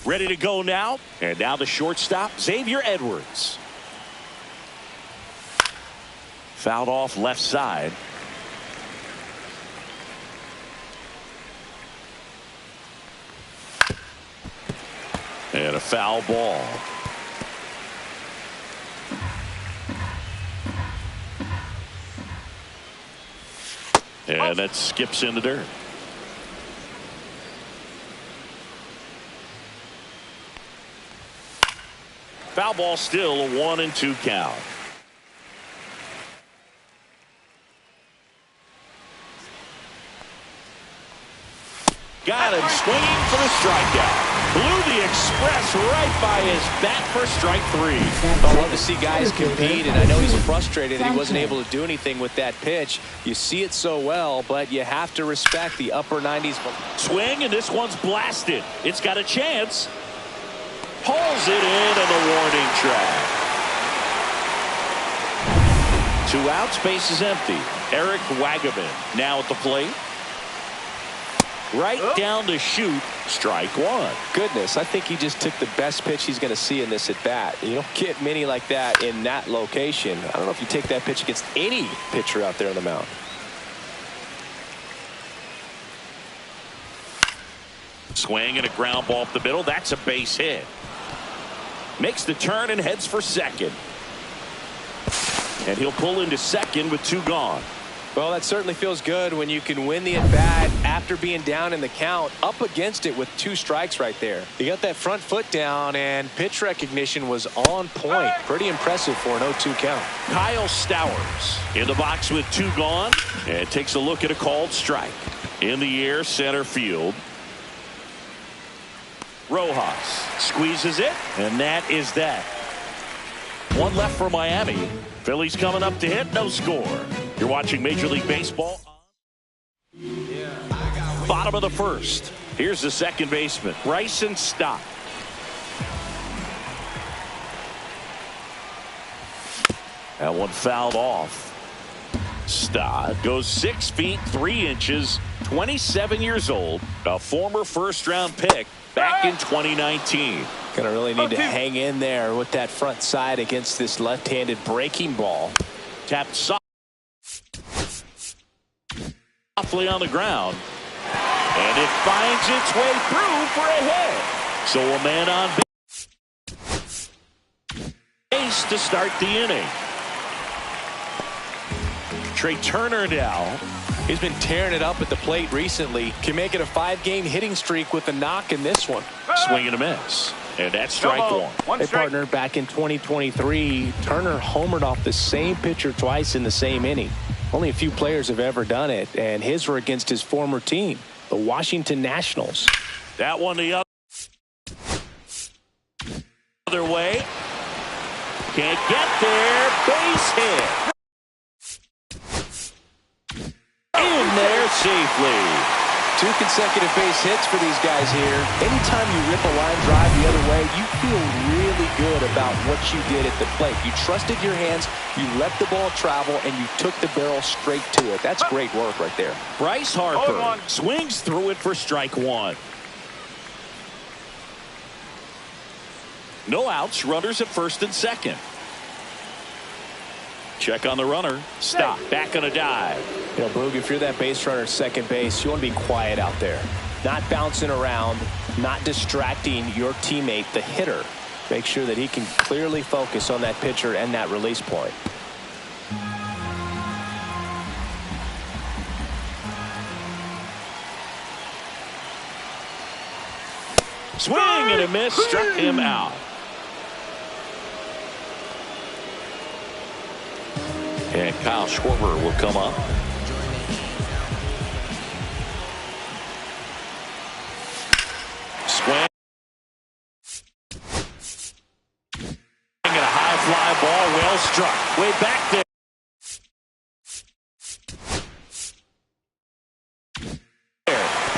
Ready to go now. And now the shortstop, Xavier Edwards. Fouled off left side. And a foul ball. And that skips in the dirt. Foul ball, still a 1-2 count. Got him swinging for the strikeout. Blew the express right by his bat for strike 3. I love to see guys compete, and I know he's frustrated that he wasn't able to do anything with that pitch. You see it so well, but you have to respect the upper 90s. Swing, and this one's blasted. It's got a chance. Pulls it in, and the warning track. 2 outs, base is empty. Eric Wagaman now at the plate. Right down to shoot, strike 1. Goodness, I think he just took the best pitch he's going to see in this at bat. You don't get many like that in that location. I don't know if you take that pitch against any pitcher out there on the mound. Swing and a ground ball up the middle. That's a base hit. Makes the turn and heads for second. And he'll pull into second with 2 gone. Well, that certainly feels good when you can win the at-bat after being down in the count, up against it with 2 strikes right there. You got that front foot down, and pitch recognition was on point. Pretty impressive for an 0-2 count. Kyle Stowers in the box with 2 gone, and takes a look at a called strike. In the air, center field. Rojas squeezes it, and that is that. 1 left for Miami. Phillies coming up to hit, no score. You're watching Major League Baseball. Bottom of the first. Here's the second baseman, Bryson Stott. That one fouled off. Stott goes 6 feet 3 inches, 27 years old, a former first-round pick back in 2019. Gonna really need to hang in there with that front side against this left-handed breaking ball. Tapped softly on the ground, and it finds its way through for a hit. So a man on base to start the inning. Trey Turner now. He's been tearing it up at the plate recently. Can make it a 5-game hitting streak with a knock in this one. Swing and a miss. And that's strike 1. Hey, partner, back in 2023, Turner homered off the same pitcher twice in the same inning. Only a few players have ever done it, and his were against his former team, the Washington Nationals. That one the other way. Can't get there. Base hit. In there safely. 2 consecutive base hits for these guys here. Anytime you rip a line drive the other way, you feel really good about what you did at the plate. You trusted your hands, you let the ball travel, and you took the barrel straight to it. That's great work right there. Bryce Harper swings through it for strike 1. No outs, runners at first and second. Check on the runner. Stop. Back on a dive. You know, Boog, if you're that base runner at second base, you want to be quiet out there. Not bouncing around, not distracting your teammate, the hitter. Make sure that he can clearly focus on that pitcher and that release point. Swing and a miss. Struck him out. And Kyle Schwarber will come up. Swing. And a high fly ball, well struck. Way back there.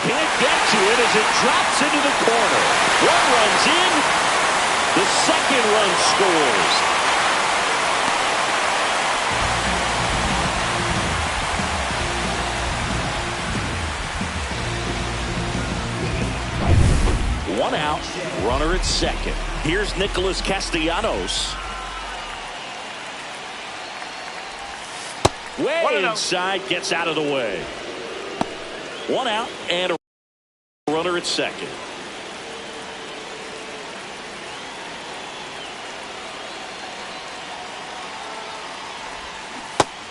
Can't get to it as it drops into the corner. One runs in. The second run scores. One out, runner at second. Here's Nicholas Castellanos. Way inside, gets out of the way. One out and a runner at second.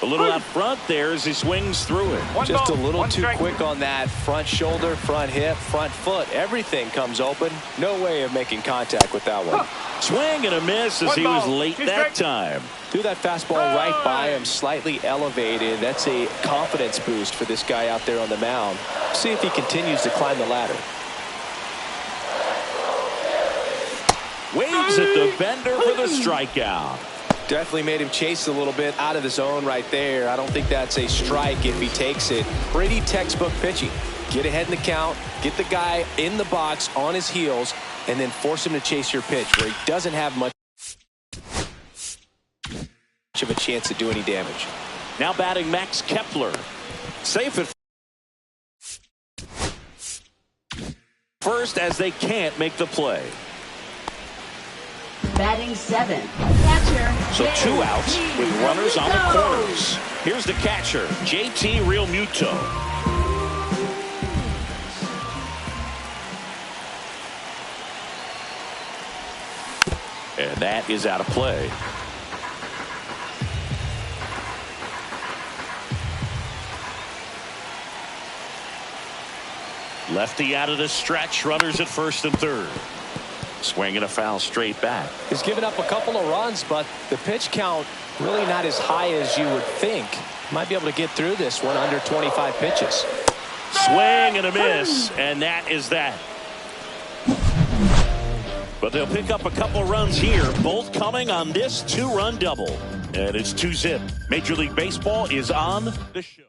A little out front there as he swings through it. Just a little too quick on that front shoulder, front hip, front foot. Everything comes open. No way of making contact with that one. Swing and a miss as he was late that time. Threw that fastball right by him, slightly elevated. That's a confidence boost for this guy out there on the mound. See if he continues to climb the ladder. Waves at the bender for the strikeout. Definitely made him chase a little bit out of the zone right there. I don't think that's a strike if he takes it. Pretty textbook pitching. Get ahead in the count, get the guy in the box on his heels, and then force him to chase your pitch where he doesn't have much of a chance to do any damage. Now batting Max Kepler. Safe at first as they can't make the play. Batting 7, catcher. So 2 outs with runners on the corners. Here's the catcher, JT Realmuto. And that is out of play. Lefty out of the stretch, runners at first and third. Swinging a foul straight back. He's given up a couple of runs, but the pitch count really not as high as you would think. Might be able to get through this one under 25 pitches. Swing and a miss, and that is that. But they'll pick up a couple runs here, both coming on this 2-run double. And it's 2-zip. Major League Baseball is on the show.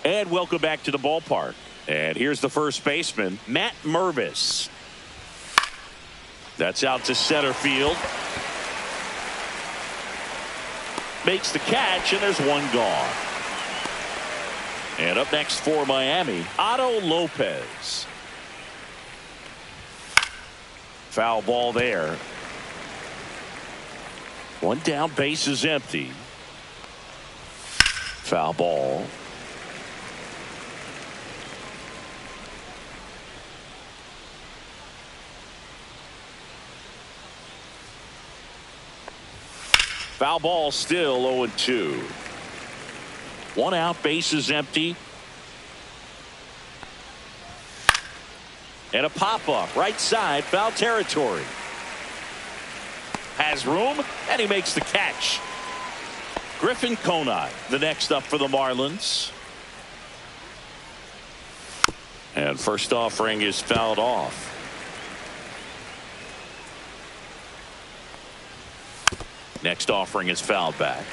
And welcome back to the ballpark. And here's the first baseman, Matt Mervis. That's out to center field. Makes the catch, and there's one gone. And up next for Miami, Otto Lopez. Foul ball there. One down, base is empty. Foul ball. Foul ball, still 0-2. One out, base is empty. And a pop-up, right side, foul territory. Has room, and he makes the catch. Griffin Conine, the next up for the Marlins. And first offering is fouled off. Next offering is fouled back.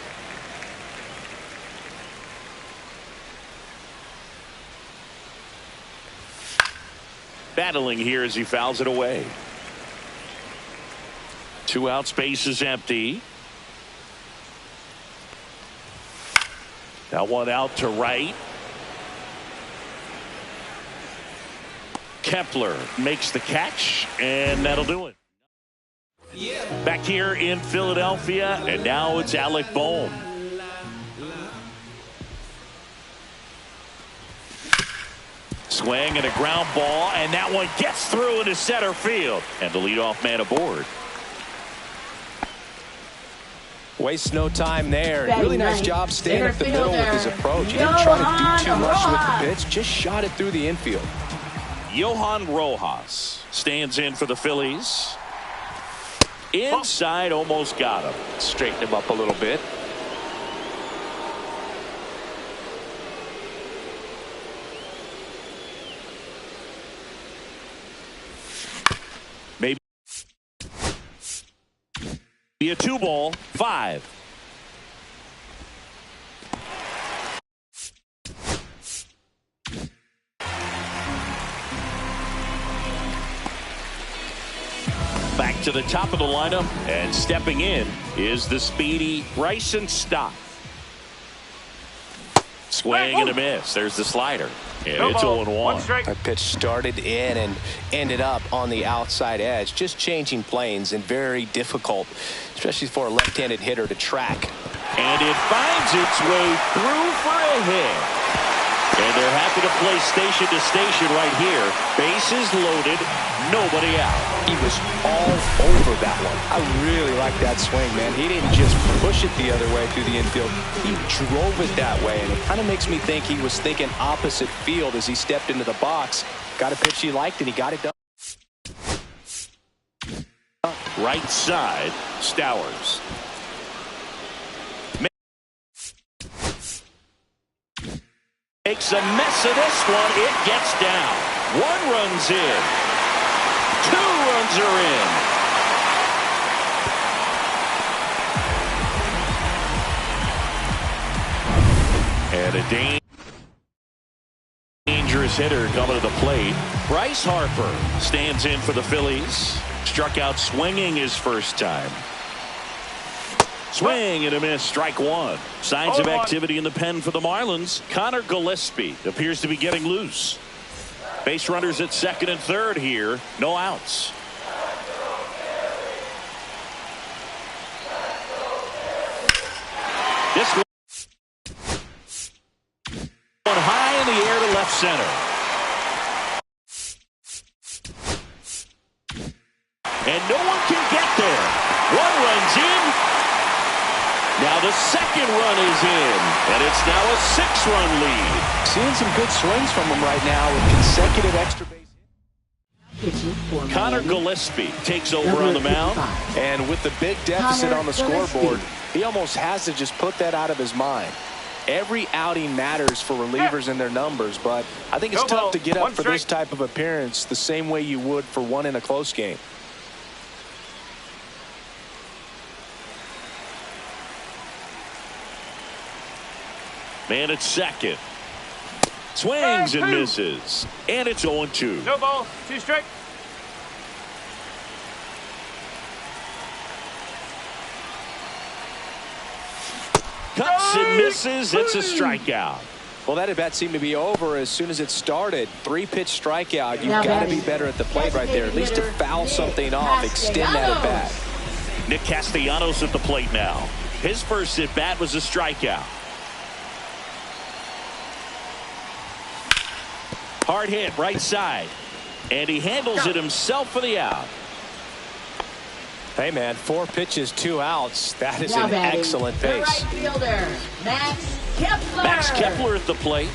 Battling here as he fouls it away. 2 outs, base is empty. Now 1 out to right. Kepler makes the catch, and that'll do it. Back here in Philadelphia, and now it's Alec Bohm. Swing and a ground ball, and that one gets through into center field. And the leadoff man aboard. Wastes no time there. Really nice job staying up the middle with his approach. He didn't try to do too much with the pitch, just shot it through the infield. Johan Rojas stands in for the Phillies. Inside, almost got him. Straighten him up a little bit. Maybe a 2-ball, 5. Back to the top of the lineup, and stepping in is the speedy Bryson Stott. Swing and a miss. There's the slider. And it's 0-1. That pitch started in and ended up on the outside edge. Just changing planes and very difficult, especially for a left-handed hitter to track. And it finds its way through for a hit. And they're happy to play station to station right here. Bases loaded, nobody out. He was all over that one. I really like that swing, man. He didn't just push it the other way through the infield. He drove it that way, and it kind of makes me think he was thinking opposite field as he stepped into the box. Got a pitch he liked, and he got it done. Right side, Stowers. Makes a mess of this one. It gets down. 1 run's in. 2 runs are in. And a dangerous hitter coming to the plate. Bryce Harper stands in for the Phillies. Struck out swinging his first time. Swing and a miss, strike 1. Signs of activity in the pen for the Marlins. Connor Gillespie appears to be getting loose. Base runners at second and third here. No outs. This one high in the air to left center. And no one can get there. 1 run's in. Now the second run is in, and it's now a 6-run lead. Seeing some good swings from him right now with consecutive extra base. Connor Gillespie takes over on the mound. And with the big deficit on the scoreboard, he almost has to just put that out of his mind. Every outing matters for relievers and their numbers, but I think it's tough to get up for this type of appearance the same way you would for one in a close game. Man at second. Swings and misses. And it's 0-2. No ball. 2 strike. Cuts and misses. It's a strikeout. Well, that at bat seemed to be over as soon as it started. 3-pitch strikeout. You've got to be better at the plate right there, at least to foul something off, extend that at bat. Nick Castellanos at the plate now. His first at bat was a strikeout. Hard hit right side. And he handles it himself for the out. Hey, man, 4 pitches, 2 outs. That is an excellent pace. Right fielder, Max Kepler. Max Kepler at the plate.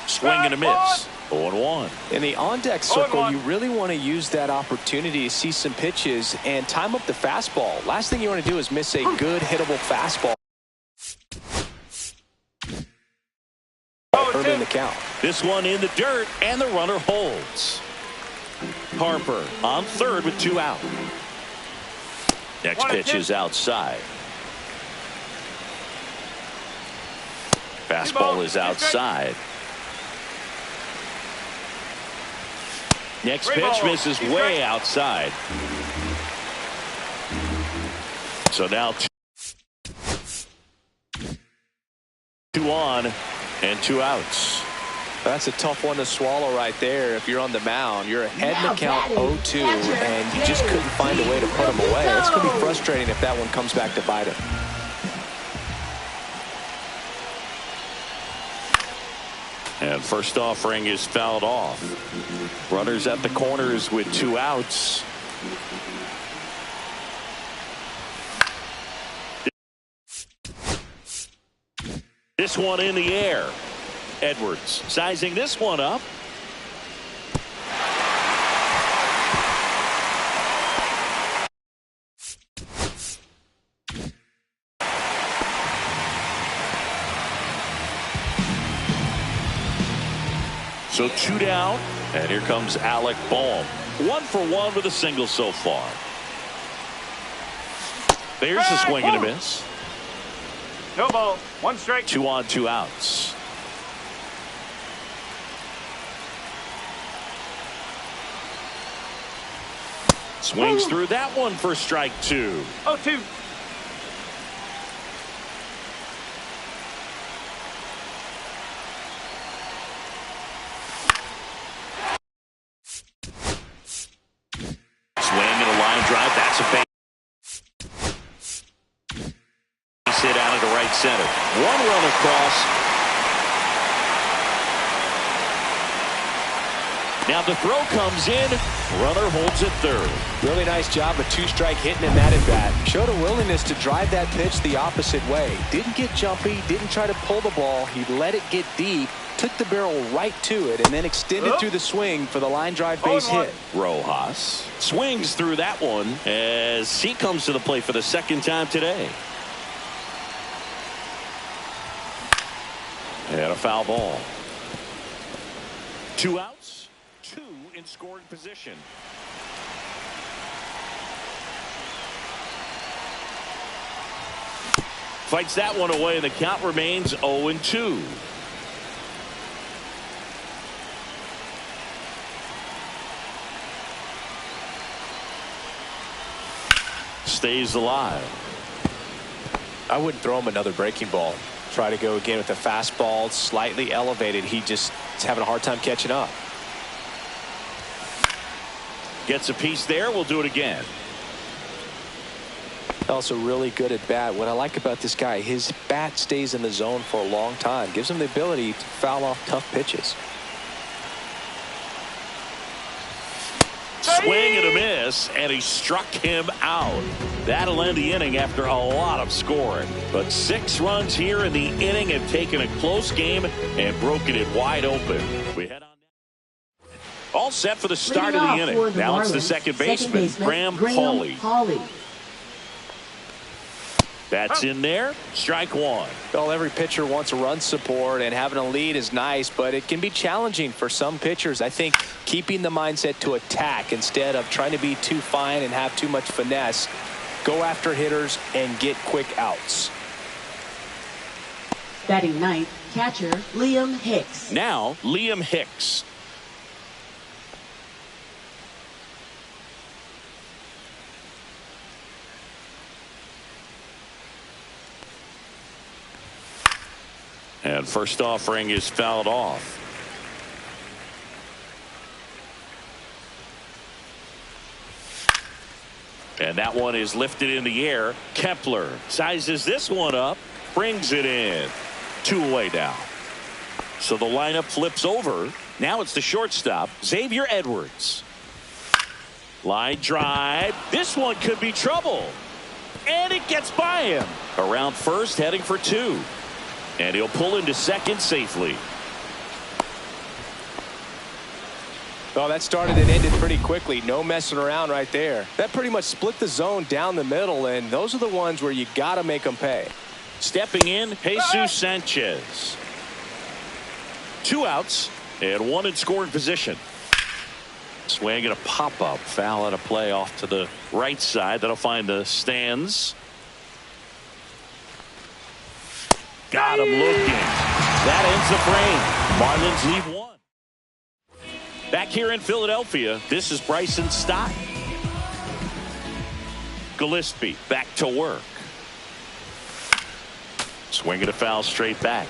Swing and a miss. 0-1. In the on-deck circle, you really want to use that opportunity to see some pitches and time up the fastball. Last thing you want to do is miss a good hittable fastball early in the count. This one in the dirt, and the runner holds. Harper on third with 2 out. Next pitch is outside. Fastball is outside. Next pitch misses way outside. So now 2 on and 2 outs. That's a tough one to swallow right there. If you're on the mound, you're ahead in the count 0-2, and you just couldn't find a way to put him away. That's going to be frustrating if that one comes back to bite him. And first offering is fouled off. Runners at the corners with 2 outs. This one in the air. Edwards sizing this one up. So 2 down, and here comes Alec Bohm. 1 for 1 with a single so far. There's a swing and a miss. No ball. 1 strike. 2 on, 2 outs. Swings through that one for strike 2. 0-2. across. Now the throw comes in. Runner holds it third. Really nice job of two-strike hitting in that at bat. Showed a willingness to drive that pitch the opposite way. Didn't get jumpy, didn't try to pull the ball. He let it get deep, took the barrel right to it, and then extended through the swing for the line drive base hit. Rojas swings through that one as he comes to the plate for the second time today. And a foul ball. 2 outs, 2 in scoring position. Fights that one away, and the count remains 0-2. Stays alive. I wouldn't throw him another breaking ball. Try to go again with the fastball, slightly elevated. He just is having a hard time catching up. Gets a piece there. We'll do it again. Also really good at bat. What I like about this guy, his bat stays in the zone for a long time. Gives him the ability to foul off tough pitches. Swing and a miss, and he struck him out. That'll end the inning after a lot of scoring. But 6 runs here in the inning have taken a close game and broken it wide open. We head on now. All set for the start of the inning. Now it's the second baseman, Graham Pauley. That's in there. Strike one. Well, every pitcher wants a run support, and having a lead is nice, but it can be challenging for some pitchers. I think keeping the mindset to attack instead of trying to be too fine and have too much finesse. Go after hitters and get quick outs. Batting ninth, catcher Liam Hicks. Now, Liam Hicks. And first offering is fouled off. And that one is lifted in the air. Kepler sizes this one up, brings it in. 2 away now. So the lineup flips over. Now it's the shortstop, Xavier Edwards. Line drive. This one could be trouble. And it gets by him. Around first, heading for 2. And he'll pull into second safely. Well, that started and ended pretty quickly. No messing around right there. That pretty much split the zone down the middle, and those are the ones where you got to make them pay. Stepping in, Jesus Sanchez. 2 outs and 1 in scoring position. Swing and a pop-up. Foul out of play off to the right side. That'll find the stands. Got him looking. That ends the frame. Marlins lead 1. Back here in Philadelphia, this is Bryson Stott. Gillespie back to work. Swinging a foul straight back.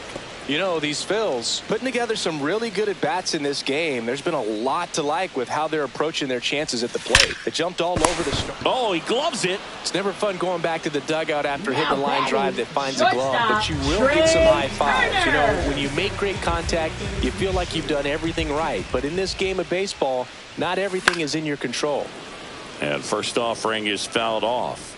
You know, these Phils putting together some really good at-bats in this game. There's been a lot to like with how they're approaching their chances at the plate. They jumped all over the start. Oh, he gloves it. It's never fun going back to the dugout after hitting a line batting drive that finds a glove, but you will get some high fives. You know, when you make great contact, you feel like you've done everything right. But in this game of baseball, not everything is in your control. And first offering is fouled off.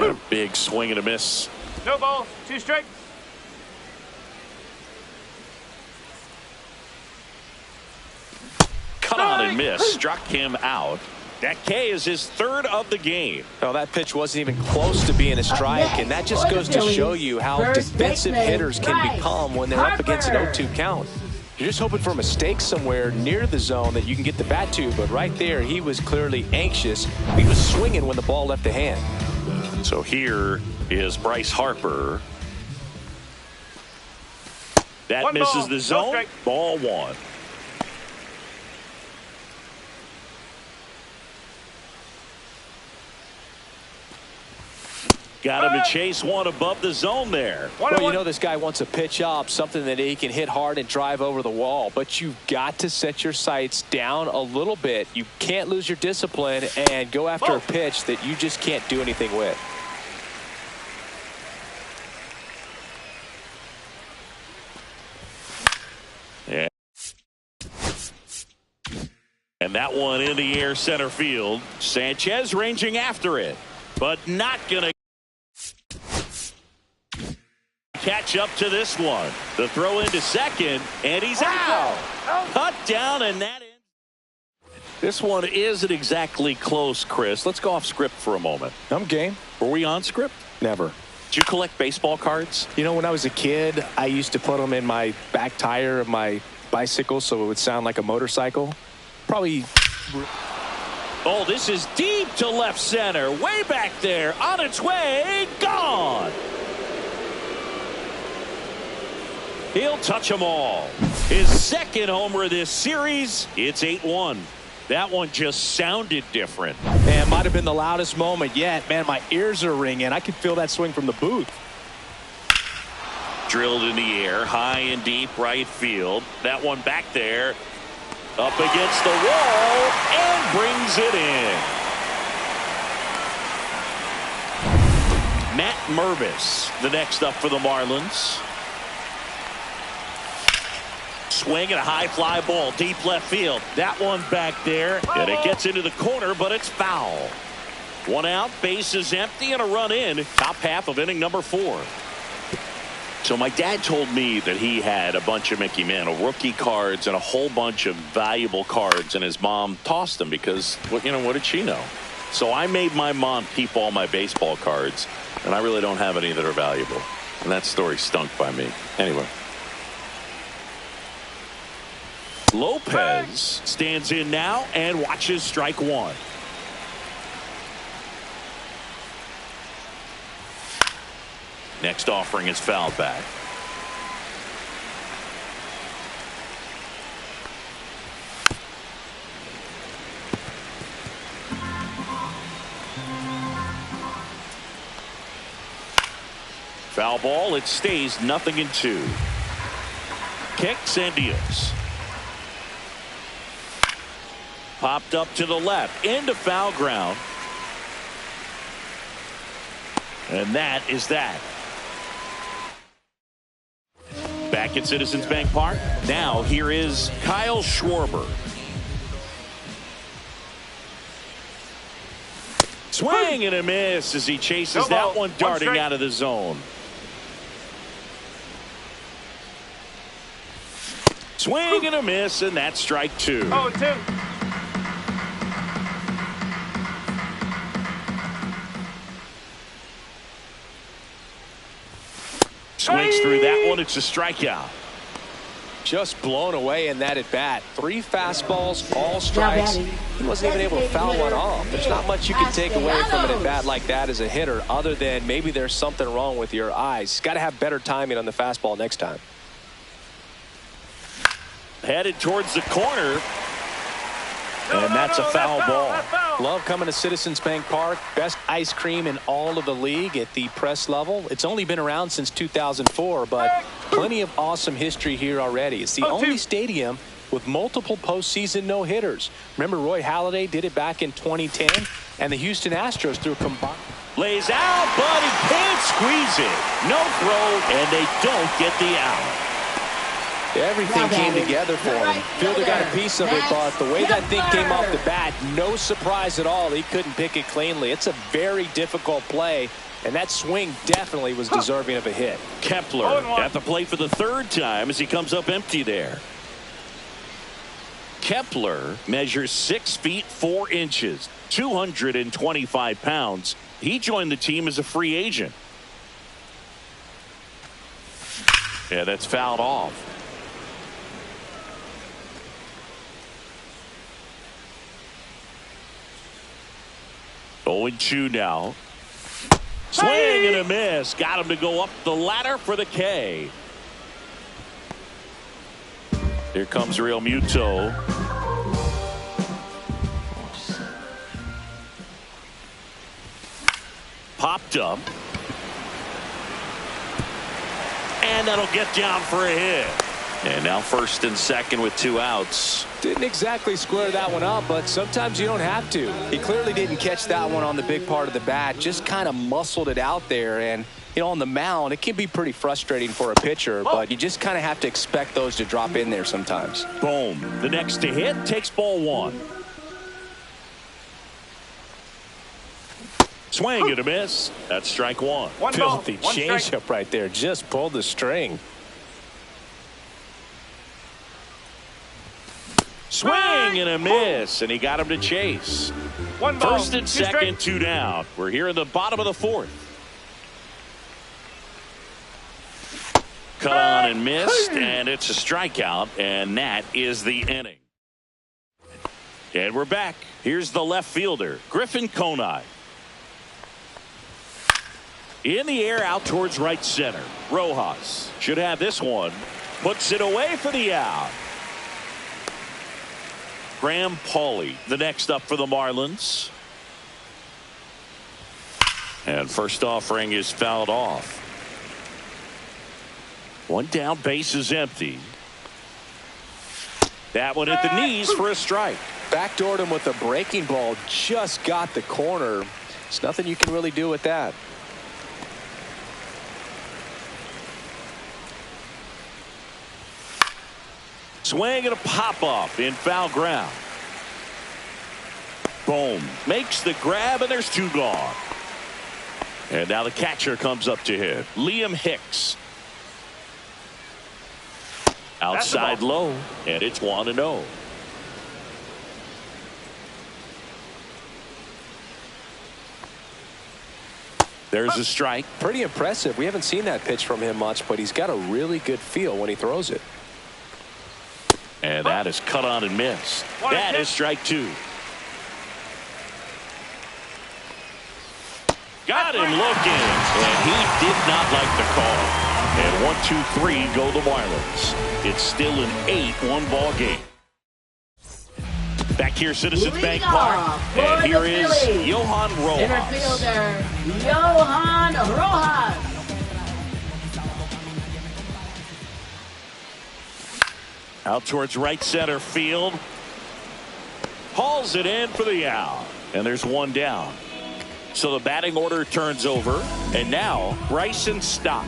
And a big swing and a miss. No ball. 2 strikes. Cut on and miss. Struck him out. That K is his 3rd of the game. Well, that pitch wasn't even close to being a strike, and that just goes to show you how defensive hitters can become when they're up against an 0-2 count. You're just hoping for a mistake somewhere near the zone that you can get the bat to, but right there, he was clearly anxious. He was swinging when the ball left the hand. So here is Bryce Harper. That 1 misses ball, the no zone. strike. Ball 1. Got him to chase one above the zone there. Well, you know this guy wants a pitch up, something that he can hit hard and drive over the wall. But you've got to set your sights down a little bit. You can't lose your discipline and go after a pitch that you just can't do anything with. Yeah. And that one in the air center field. Sanchez ranging after it, but not going to catch up to this one. The throw into second, and he's out. Cut down, and that ends. This one isn't exactly close, Chris. Let's go off script for a moment. I'm game. Were we on script? Never. Did you collect baseball cards? You know, when I was a kid, I used to put them in my back tire of my bicycle so it would sound like a motorcycle. Probably. Oh, this is deep to left center. Way back there. On its way. Gone. He'll touch them all. His 2nd homer of this series. It's 8-1. That one just sounded different. Man, might have been the loudest moment yet. Man, my ears are ringing. I could feel that swing from the booth. Drilled in the air, high and deep right field. That one back there. Up against the wall and brings it in. Matt Mervis, the next up for the Marlins. Swing and a high fly ball deep left field. That one back there, and it gets into the corner, but it's foul. 1 out, base is empty, and a run in. Top half of inning number 4. So my dad told me that he had a bunch of Mickey Mantle rookie cards and a whole bunch of valuable cards, and his mom tossed them because, what did she know? So I made my mom keep all my baseball cards, and I really don't have any that are valuable. And that story stunk by me. Anyway. Lopez stands in now and watches strike 1. Next offering is fouled back. Foul ball. It stays 0-2. Kicks and deals. Popped up to the left into foul ground. And that is that. Back at Citizens Bank Park. Now here is Kyle Schwarber. Swing and a miss as he chases that one darting out of the zone. Swing and a miss, and that's strike 2. 0-2. Swings through that one. It's a strikeout. Just blown away in that at bat. 3 fastballs, all strikes. He wasn't even able to foul one off. There's not much you can take away from an at bat like that as a hitter, other than maybe there's something wrong with your eyes. Got to have better timing on the fastball next time. Headed towards the corner. And that's a foul ball. Love coming to Citizens Bank Park. Best ice cream in all of the league at the press level. It's only been around since 2004, but plenty of awesome history here already. It's the only stadium with multiple postseason no-hitters. Remember Roy Halladay did it back in 2010, and the Houston Astros threw a combined. Lays out, but he can't squeeze it. No throw, and they don't get the out. Everything came together for him. Fielder got a piece of it, but the way that thing came off the bat, no surprise at all. He couldn't pick it cleanly. It's a very difficult play, and that swing definitely was deserving of a hit. Kepler at the plate for the third time as he comes up empty there. Kepler measures 6 feet 4 inches, 225 pounds. He joined the team as a free agent. Yeah, that's fouled off. 0-2 now. Swing and a miss. Got him to go up the ladder for the K. Here comes Real Muto. Popped up. And that'll get down for a hit. And now first and second with 2 outs. Didn't exactly square that one up, but sometimes you don't have to. He clearly didn't catch that one on the big part of the bat, just kind of muscled it out there. And, you know, on the mound, it can be pretty frustrating for a pitcher, but you just kind of have to expect those to drop in there sometimes. Boom. The next to hit takes ball 1. Swing and a miss. That's strike 1. Filthy changeup right there. Just pulled the string. Swing and a miss, and he got him to chase. First and second, 2 down. We're here in the bottom of the 4th. Cut on and missed, and it's a strikeout, and that is the inning. And we're back. Here's the left fielder, Griffin Conine. In the air out towards right center. Rojas should have this one. Puts it away for the out. Graham Pauley, the next up for the Marlins. And first offering is fouled off. 1 down, base is empty. That one at the knees for a strike. Backdoored him with a breaking ball. Just got the corner. There's nothing you can really do with that. Swing and a pop-off in foul ground. Boom. Makes the grab, and there's 2 gone. And now the catcher comes up to hit. Liam Hicks. Outside low, and it's 1-0. There's a strike. Pretty impressive. We haven't seen that pitch from him much, but he's got a really good feel when he throws it. And that is cut on and missed. That is strike 2. Got him looking, and he did not like the call. And 1-2-3 go the Marlins. It's still an 8-1 ball game. Back here, Citizens Bank Park, and here is Johan Rojas. Center fielder, Johan Rojas. Out towards right center field. Hauls it in for the out. And there's 1 down. So the batting order turns over. And now Bryson Stott.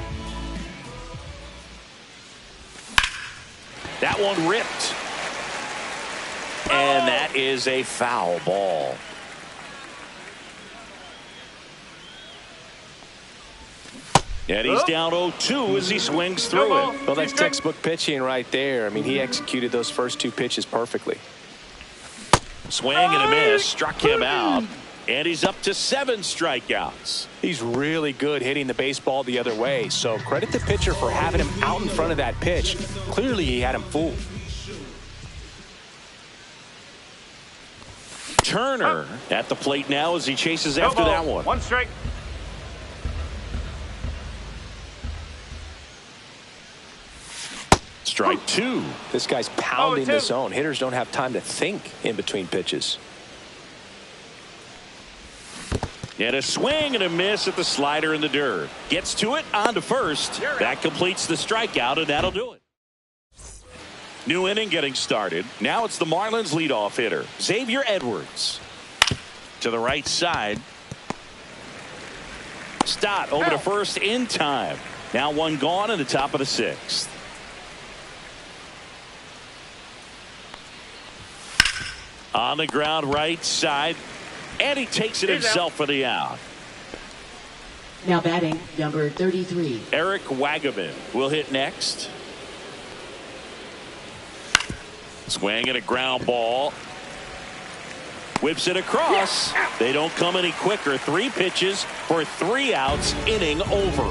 That one ripped. And that is a foul ball. And he's down 0-2 as he swings through it. Well, that's textbook pitching right there. I mean, he executed those first 2 pitches perfectly. Swing and a miss. Struck him out. And he's up to 7 strikeouts. He's really good hitting the baseball the other way. So credit the pitcher for having him out in front of that pitch. Clearly, he had him fooled. Turner at the plate now as he chases after that one. 1 strike. Strike 2. This guy's pounding the zone. Hitters don't have time to think in between pitches. And a swing and a miss at the slider in the dirt. Gets to it, on to first. That completes the strikeout, and that'll do it. New inning getting started. Now it's the Marlins leadoff hitter, Xavier Edwards. To the right side. Stott over to first in time. Now 1 gone in the top of the 6th. On the ground right side. And he takes it himself for the out. Now batting, number 33. Eric Wagaman will hit next. Swing and a ground ball. Whips it across. They don't come any quicker. 3 pitches for 3 outs. Inning over.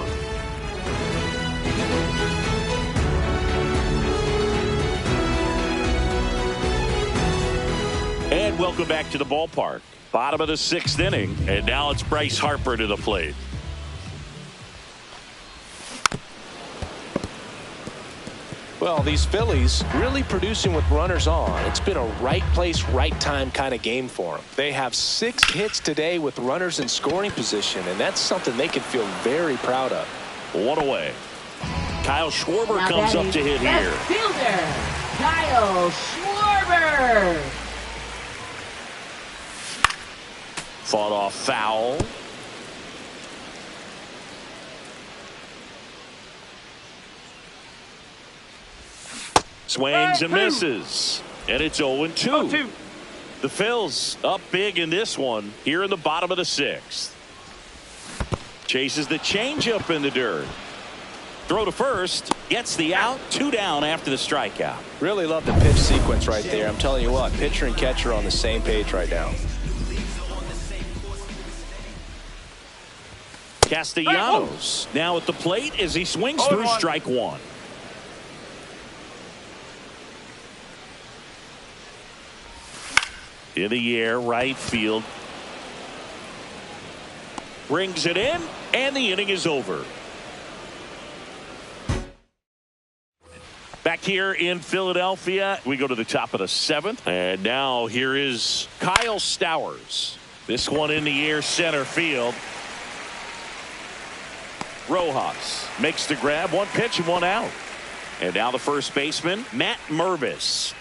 And welcome back to the ballpark. Bottom of the 6th inning. And now it's Bryce Harper to the plate. Well, these Phillies really producing with runners on. It's been a right place, right time kind of game for them. They have 6 hits today with runners in scoring position, and that's something they can feel very proud of. 1 away. Kyle Schwarber Now comes up to hit here. left fielder, Kyle Schwarber. Fought off foul. Swings and misses. And it's 0-2. 0-2. The Phils up big in this one here in the bottom of the 6th. Chases the changeup in the dirt. Throw to first. Gets the out. 2 down after the strikeout. Really love the pitch sequence right there. I'm telling you what, pitcher and catcher are on the same page right now. Castellanos now at the plate as he swings through strike 1. In the air, right field. Brings it in, and the inning is over. Back here in Philadelphia, we go to the top of the 7th. And now here is Kyle Stowers. This one in the air, center field. Rojas makes the grab. 1 pitch and 1 out. And now the first baseman, Matt Mervis.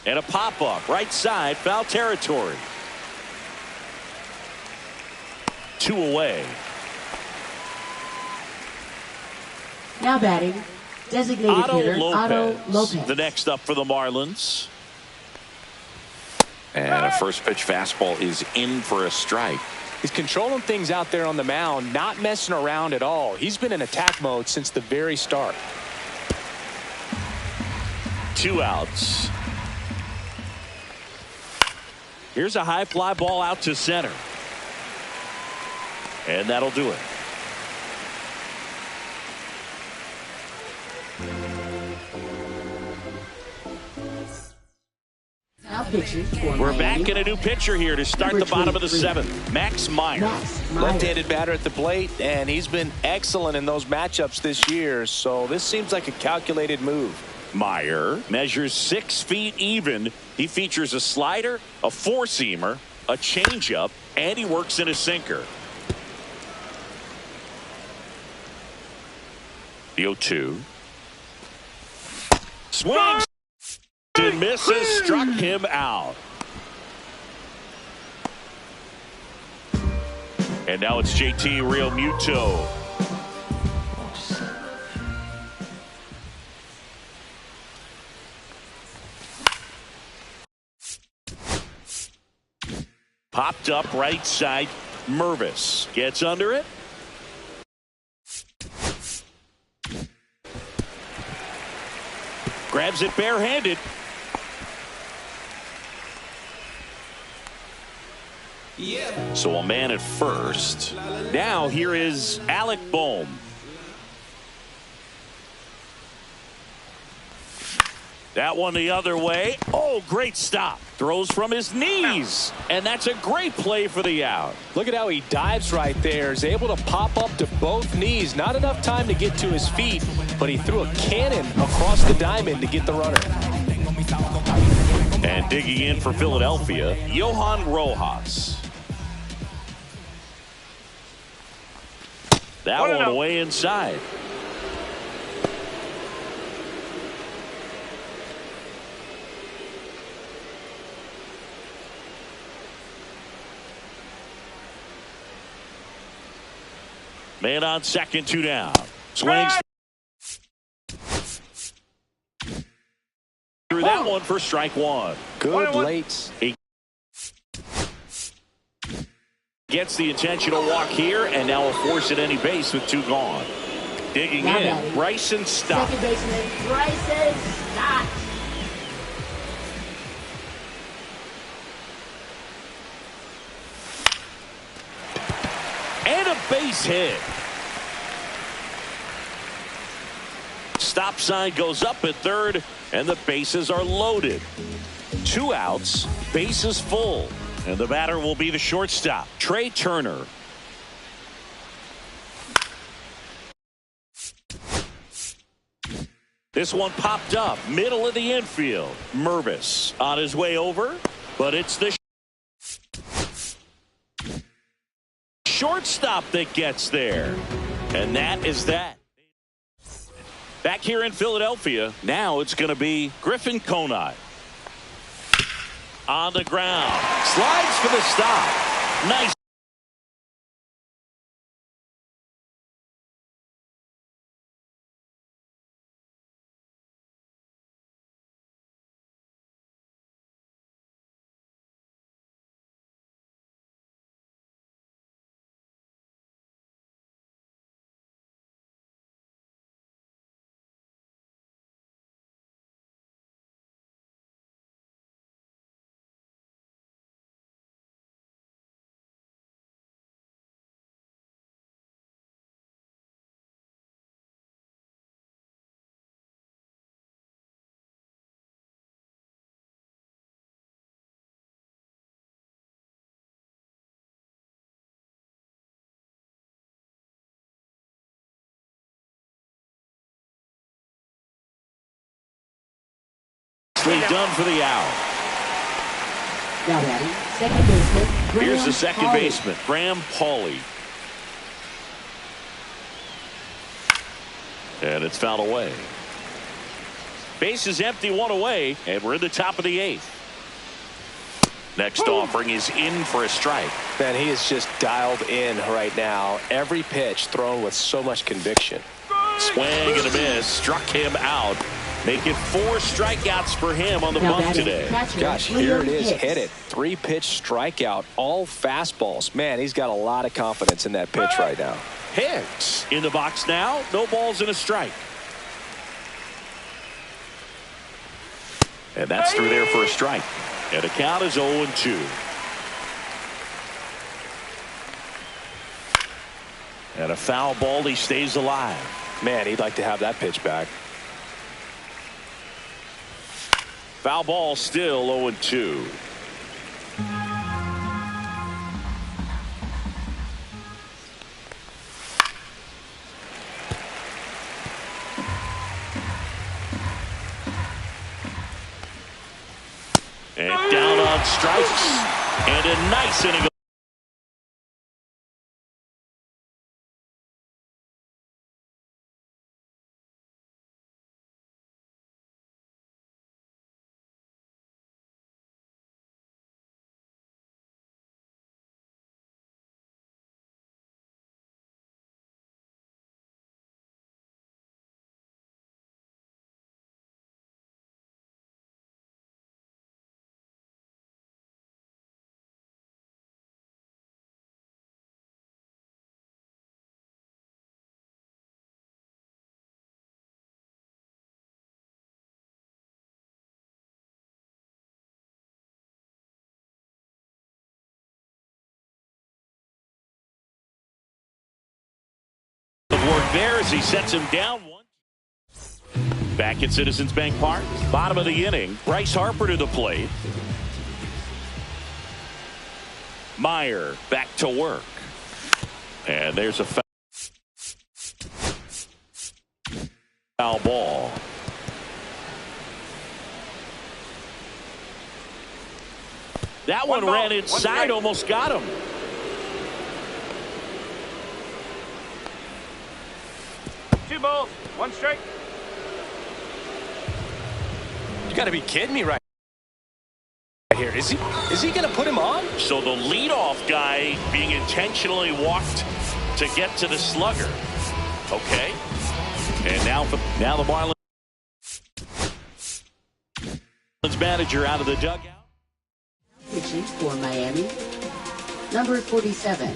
And a pop-up right side, foul territory. 2 away. Now batting, designated hitter Otto Lopez. The next up for the Marlins. And a first pitch fastball is in for a strike. He's controlling things out there on the mound, not messing around at all. He's been in attack mode since the very start. 2 outs. Here's a high fly ball out to center. And that'll do it. Now pitching for We're Miami, back in a new pitcher here to start the bottom of the 7th. Max Meyer. Left-handed batter at the plate, and he's been excellent in those matchups this year, so this seems like a calculated move. Meyer measures 6 feet even. He features a slider, a 4-seamer, a changeup, and he works in a sinker. The 0-2. Swings and misses. Struck him out. And now it's JT Realmuto. Popped up right side. Mervis gets under it. Grabs it barehanded. So a man at first. Now here is Alec Bohm. That one the other way. Oh, great stop. Throws from his knees. And that's a great play for the out. Look at how he dives right there. Is able to pop up to both knees. Not enough time to get to his feet, but he threw a cannon across the diamond to get the runner. And digging in for Philadelphia, Johan Rojas. That one away inside. Man on second, 2 down. Swings. Through that one for strike one. Good late. He gets the intentional walk here, and now will force at any base with two gone. Digging in, Bryson Stott. Second baseman, Bryson Stott. And a base hit. Stop sign goes up at third, and the bases are loaded. 2 outs, bases full, and the batter will be the shortstop, Trey Turner. This one popped up, middle of the infield. Mervis on his way over, but it's the shortstop that gets there. And that is that. Back here in Philadelphia, now it's going to be Griffin Conine. On the ground. Slides for the stop. Nice. Done for the out. Now batting, second baseman, Graham Here's the second Pauley. baseman, Graham Pauley. And it's fouled away. Base is empty, one away, and we're in the top of the 8th. Next offering is in for a strike. Man, he is just dialed in right now. Every pitch thrown with so much conviction. Swing and a miss, struck him out. Make it 4 strikeouts for him on the Now bump batting, today. catcher, Gosh, here it Liam is. Hicks. Hit it. 3-pitch strikeout. All fastballs. Man, he's got a lot of confidence in that pitch right now. Hicks in the box now. No balls and a strike. And that's through there for a strike. And the count is 0-2. And a foul ball. He stays alive. Man, he'd like to have that pitch back. Foul ball, still 0-2. And down on strikes. And a nice inning. Work there as he sets him down one. Back at Citizens Bank Park, bottom of the inning, Bryce Harper to the plate. Meyer back to work. And there's a foul ball. That one ran inside, almost got him. Two balls, one strike. You got to be kidding me right here. Is he going to put him on? So the leadoff guy being intentionally walked to get to the slugger. Okay. And now the Marlins. manager out of the dugout. Pitching for Miami, number 47,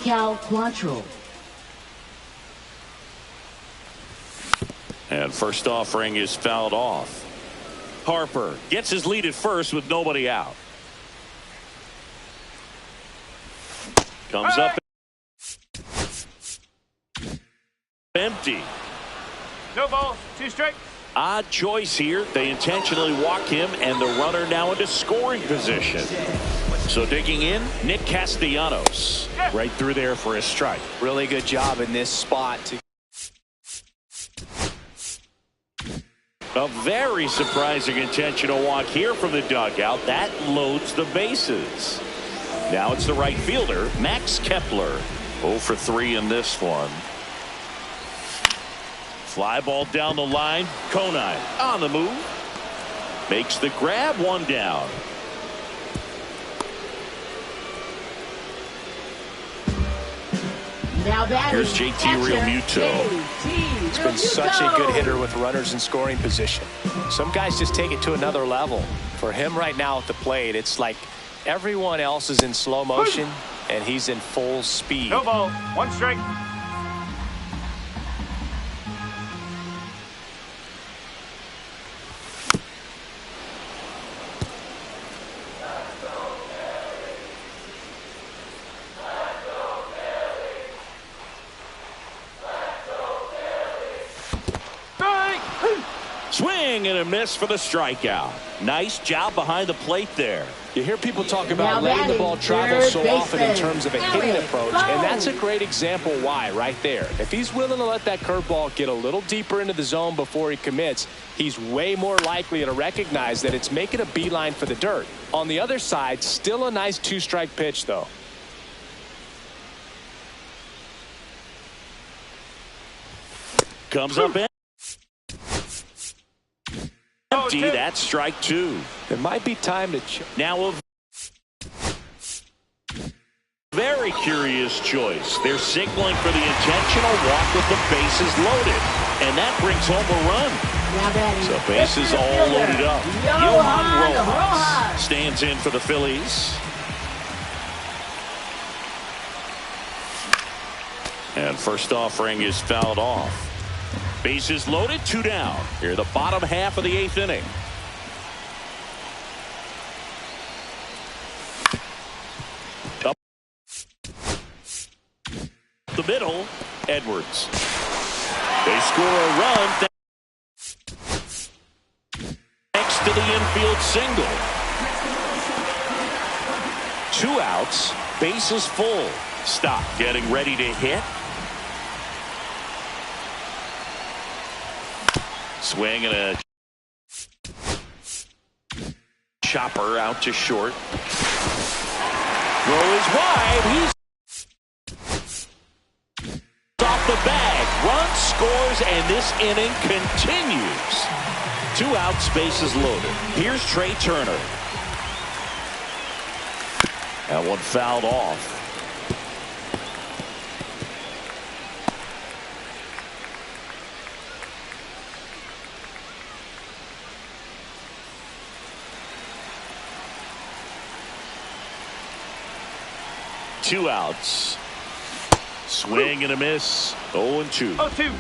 Cal Quantrill. And first offering is fouled off. Harper gets his lead at first with nobody out. Comes up empty. No balls, 2 strikes. Odd choice here. They intentionally walk him, and the runner now into scoring position. So digging in, Nick Castellanos. Right through there for a strike. Really good job in this spot. A very surprising intentional walk here from the dugout. That loads the bases. Now it's the right fielder, Max Kepler. 0 for 3 in this one. Fly ball down the line. Conine on the move. Makes the grab, 1 down. Now batting, Here's JT catcher, Realmuto. He's been such a good hitter with runners in scoring position. Some guys just take it to another level. For him right now at the plate, it's like everyone else is in slow motion and he's in full speed. No ball, 1 strike. Swing and a miss for the strikeout. Nice job behind the plate there. You hear people talk about Now letting the ball travel so third often in baseman, terms of a hitting Alex approach, Bone. and that's a great example why right there. If he's willing to let that curveball get a little deeper into the zone before he commits, he's way more likely to recognize that it's making a beeline for the dirt. On the other side, still a nice 2-strike pitch, though. Comes up in. Empty. That's strike 2. It might be time to Now a very curious choice. They're signaling for the intentional walk with the bases loaded. And that brings home a run. Now batting, So bases all fielder, loaded up. Johan Rojas Rojas. stands in for the Phillies. And first offering is fouled off. Bases loaded, 2 down. Here the bottom half of the 8th inning. Up the middle, Edwards. They score a run thanks to the infield single. 2 outs, bases full. Stop. Getting ready to hit. Swing and a chopper out to short. Throw is wide. He's off the bag. Run scores, and this inning continues. 2 outs, bases loaded. Here's Trey Turner. That one fouled off. Two outs. Swing and a miss. 0-2. 0-2.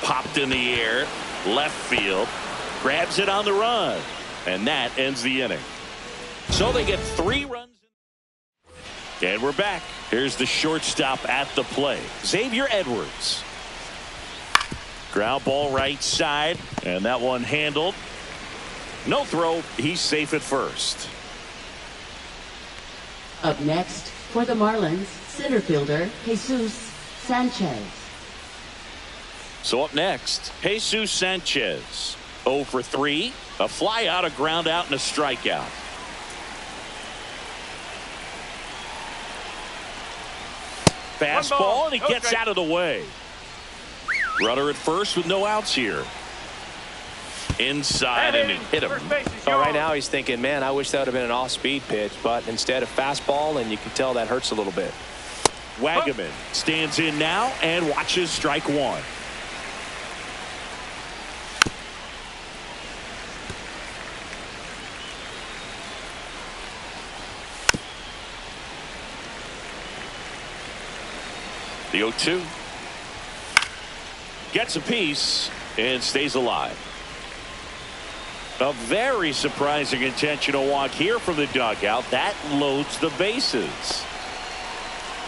Popped in the air. Left field. Grabs it on the run. And that ends the inning. So they get 3 runs. And we're back. Here's the shortstop at the plate. Xavier Edwards. Ground ball right side, and that one handled. No throw. He's safe at first. Up next for the Marlins, center fielder Jesus Sanchez. So up next, Jesus Sanchez. 0 for 3. A fly out, a ground out, and a strikeout. Fastball, and he gets out of the way. Runner at first with no outs here. Inside, and it hit him. Oh, right now he's thinking, man, I wish that would have been an off-speed pitch, but instead a fastball, and you can tell that hurts a little bit. Wagaman stands in now and watches strike one. The 0-2. Gets a piece and stays alive. A very surprising intentional walk here from the dugout. That loads the bases.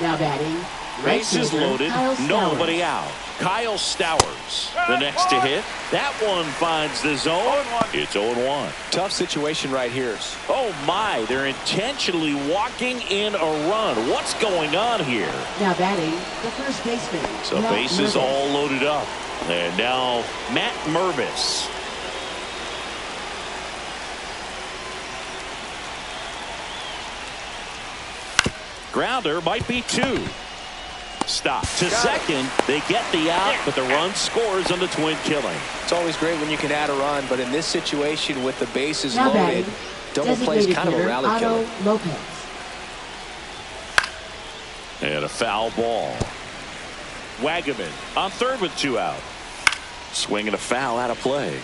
Now batting. Bases loaded, nobody out. Kyle Stowers, the next to hit. That one finds the zone. It's 0-1. Tough situation right here. Oh my, they're intentionally walking in a run. What's going on here? Now batting, the first baseman. So bases all loaded up. And now Matt Mervis. Grounder might be two. Stop to second. They get the out, but the run scores on the twin killing. It's always great when you can add a run, but in this situation with the bases loaded, double play is kind of a rally killer. Lopez. And a foul ball. Wagaman on third with two out. Swinging a foul out of play.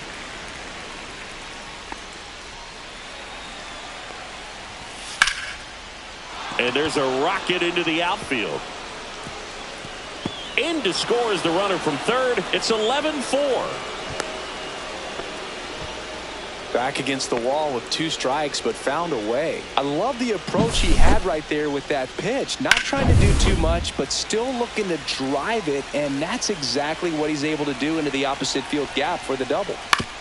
And there's a rocket into the outfield. In to score is the runner from third. It's 11-4. Back against the wall with two strikes, but found a way. I love the approach he had right there with that pitch. Not trying to do too much, but still looking to drive it, and that's exactly what he's able to do into the opposite field gap for the double.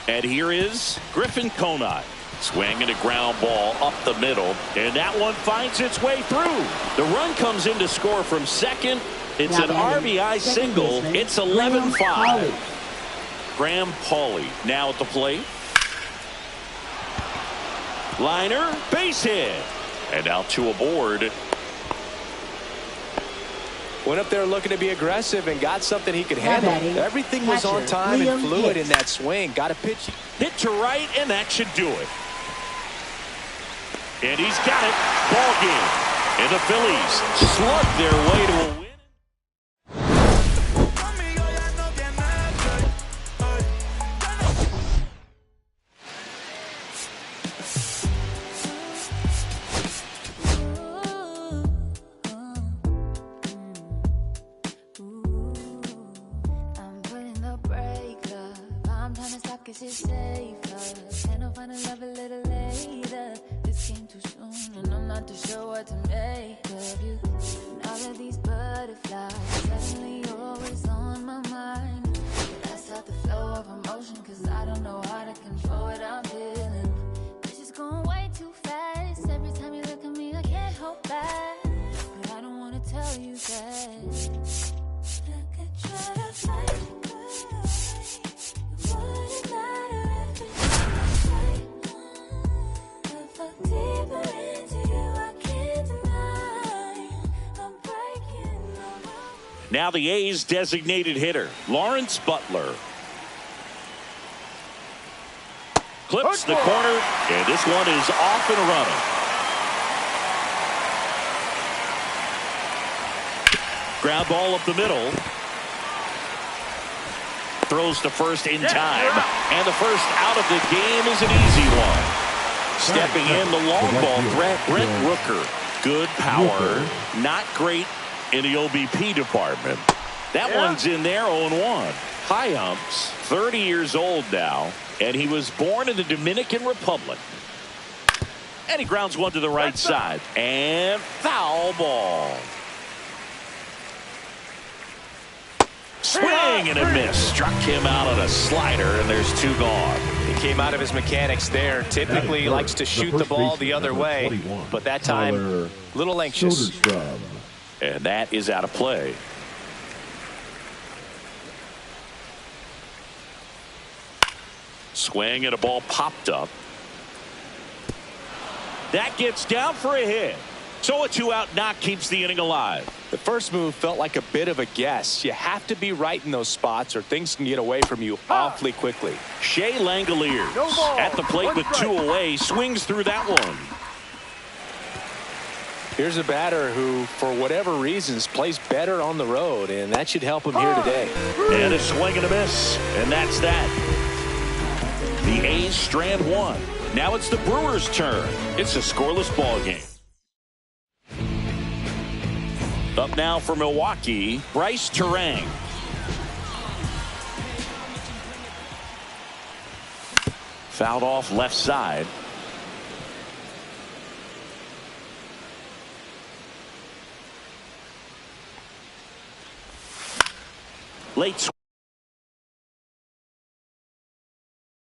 And here is Griffin Conant. Swinging a ground ball up the middle, and that one finds its way through. The run comes in to score from second. It's an RBI single. It's 11-5. Graham Pauley now at the plate. Liner, base hit. And now two aboard. Went up there looking to be aggressive and got something he could handle. Everything was on time and fluid in that swing. Got a pitch. Hit to right, and that should do it. And he's got it. Ball game. And the Phillies slug their way to a win. I'm putting the brake up. I'm trying to stop 'cause it's safer. And I'll find a love a little later. Came too soon and I'm not too sure what to make of you. And all of these butterflies suddenly always on my mind. That's not the flow of emotion, 'cause I don't know how to control what I'm feeling. This is going way too fast. Every time you look at me I can't hold back, but I don't want to tell you that. I could try to fight you, but it wouldn't matter if it's right. Deeper into you, I can't deny. I'm breaking. Now the A's designated hitter, Lawrence Butler. Clips the corner, and this one is off and running. Ground ball up the middle. Throws to first in time, and the first out of the game is an easy one. Stepping in the long ball threat, Brent Rooker. Good power, not great in the OBP department. That one's in there, 0-1. High umps, 30 years old now, and he was born in the Dominican Republic. And he grounds one to the right side. And foul ball. Swing and a miss. Struck him out on a slider, and there's two gone. He came out of his mechanics there. Typically likes to shoot the ball the other way, but that time a little anxious. And that is out of play. Swing and a ball popped up. That gets down for a hit. So a two-out knock keeps the inning alive. The first move felt like a bit of a guess. You have to be right in those spots or things can get away from you awfully quickly. Shea Langoliers at the plate with two away, swings through that one. Here's a batter who, for whatever reasons, plays better on the road, and that should help him here today. And a swing and a miss, and that's that. The A's strand one. Now it's the Brewers' turn. It's a scoreless ball game. Up now for Milwaukee, Bryce Turang. Fouled off left side. Late swing.